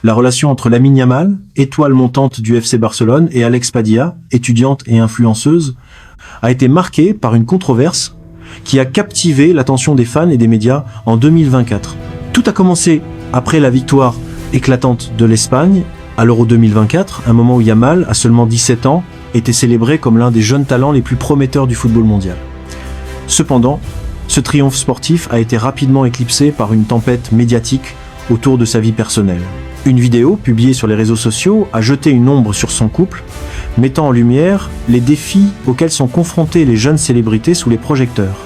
La relation entre Lamine Yamal, étoile montante du FC Barcelone, et Alex Padilla, étudiante et influenceuse, a été marquée par une controverse qui a captivé l'attention des fans et des médias en 2024. Tout a commencé après la victoire éclatante de l'Espagne à l'Euro 2024, un moment où Yamal, à seulement 17 ans, était célébré comme l'un des jeunes talents les plus prometteurs du football mondial. Cependant, ce triomphe sportif a été rapidement éclipsé par une tempête médiatique autour de sa vie personnelle. Une vidéo publiée sur les réseaux sociaux a jeté une ombre sur son couple, mettant en lumière les défis auxquels sont confrontées les jeunes célébrités sous les projecteurs.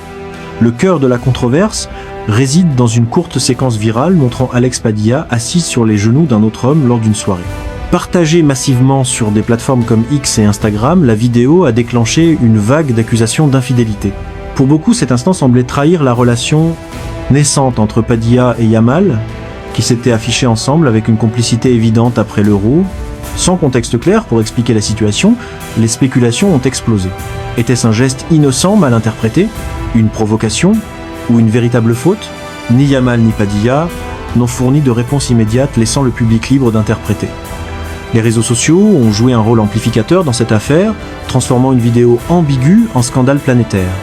Le cœur de la controverse réside dans une courte séquence virale montrant Alex Padilla assise sur les genoux d'un autre homme lors d'une soirée. Partagée massivement sur des plateformes comme X et Instagram, la vidéo a déclenché une vague d'accusations d'infidélité. Pour beaucoup, cet instant semblait trahir la relation naissante entre Padilla et Yamal, qui s'étaient affichés ensemble avec une complicité évidente après l'Euro. Sans contexte clair pour expliquer la situation, les spéculations ont explosé. Était-ce un geste innocent mal interprété, une provocation ou une véritable faute? Ni Yamal ni Padilla n'ont fourni de réponse immédiate, laissant le public libre d'interpréter. Les réseaux sociaux ont joué un rôle amplificateur dans cette affaire, transformant une vidéo ambiguë en scandale planétaire.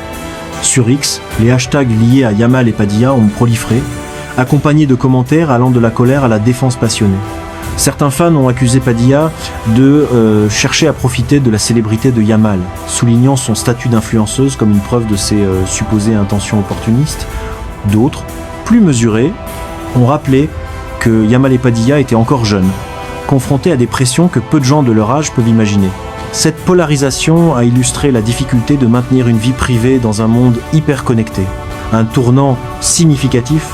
Sur X, les hashtags liés à Yamal et Padilla ont proliféré, accompagnés de commentaires allant de la colère à la défense passionnée. Certains fans ont accusé Padilla de chercher à profiter de la célébrité de Yamal, soulignant son statut d'influenceuse comme une preuve de ses supposées intentions opportunistes. D'autres, plus mesurés, ont rappelé que Yamal et Padilla étaient encore jeunes, confrontés à des pressions que peu de gens de leur âge peuvent imaginer. Cette polarisation a illustré la difficulté de maintenir une vie privée dans un monde hyper connecté. Un tournant significatif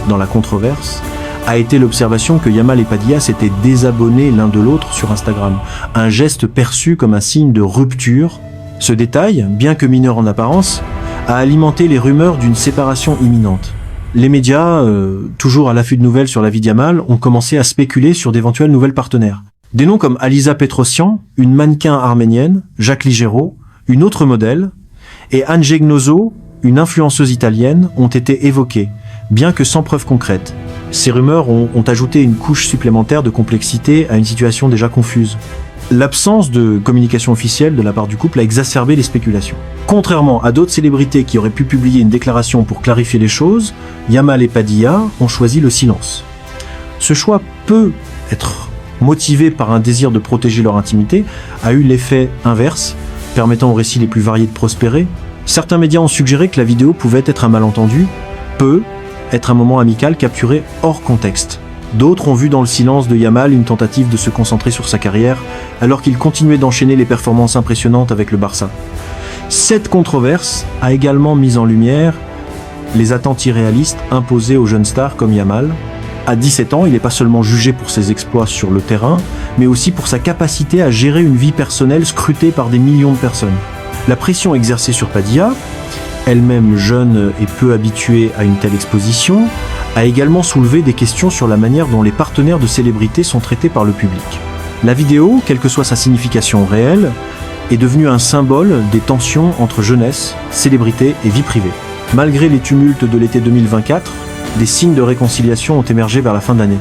dans la controverse a été l'observation que Yamal et Padilla s'étaient désabonnés l'un de l'autre sur Instagram, un geste perçu comme un signe de rupture. Ce détail, bien que mineur en apparence, a alimenté les rumeurs d'une séparation imminente. Les médias, toujours à l'affût de nouvelles sur la vie de Yamal, ont commencé à spéculer sur d'éventuels nouvelles partenaires. Des noms comme Alisa Petrosian, une mannequin arménienne, Jacques Ligero, une autre modèle, et Anne Gegnoso, une influenceuse italienne, ont été évoqués, bien que sans preuve concrète. Ces rumeurs ont ajouté une couche supplémentaire de complexité à une situation déjà confuse. L'absence de communication officielle de la part du couple a exacerbé les spéculations. Contrairement à d'autres célébrités qui auraient pu publier une déclaration pour clarifier les choses, Yamal et Padilla ont choisi le silence. Ce choix peut être motivé par un désir de protéger leur intimité, a eu l'effet inverse, permettant aux récits les plus variés de prospérer. Certains médias ont suggéré que la vidéo pouvait être un malentendu, peut être un moment amical capturé hors contexte. D'autres ont vu dans le silence de Yamal une tentative de se concentrer sur sa carrière, alors qu'il continuait d'enchaîner les performances impressionnantes avec le Barça. Cette controverse a également mis en lumière les attentes irréalistes imposées aux jeunes stars comme Yamal. À 17 ans, il n'est pas seulement jugé pour ses exploits sur le terrain, mais aussi pour sa capacité à gérer une vie personnelle scrutée par des millions de personnes. La pression exercée sur Padilla, elle-même jeune et peu habituée à une telle exposition, a également soulevé des questions sur la manière dont les partenaires de célébrités sont traités par le public. La vidéo, quelle que soit sa signification réelle, est devenue un symbole des tensions entre jeunesse, célébrité et vie privée. Malgré les tumultes de l'été 2024, des signes de réconciliation ont émergé vers la fin d'année.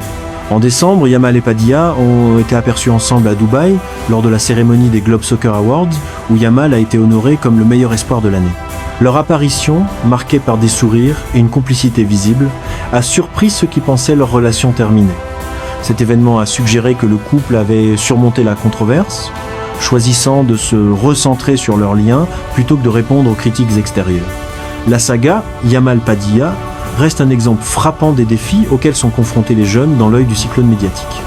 En décembre, Yamal et Padilla ont été aperçus ensemble à Dubaï lors de la cérémonie des Globe Soccer Awards, où Yamal a été honoré comme le meilleur espoir de l'année. Leur apparition, marquée par des sourires et une complicité visible, a surpris ceux qui pensaient leur relation terminée. Cet événement a suggéré que le couple avait surmonté la controverse, choisissant de se recentrer sur leur lien plutôt que de répondre aux critiques extérieures. La saga Yamal-Padilla reste un exemple frappant des défis auxquels sont confrontés les jeunes dans l'œil du cyclone médiatique.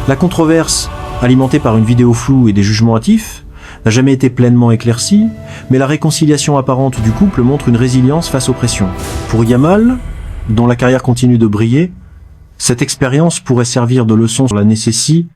La controverse, alimentée par une vidéo floue et des jugements hâtifs, n'a jamais été pleinement éclaircie, mais la réconciliation apparente du couple montre une résilience face aux pressions. Pour Yamal, dont la carrière continue de briller, cette expérience pourrait servir de leçon sur la nécessité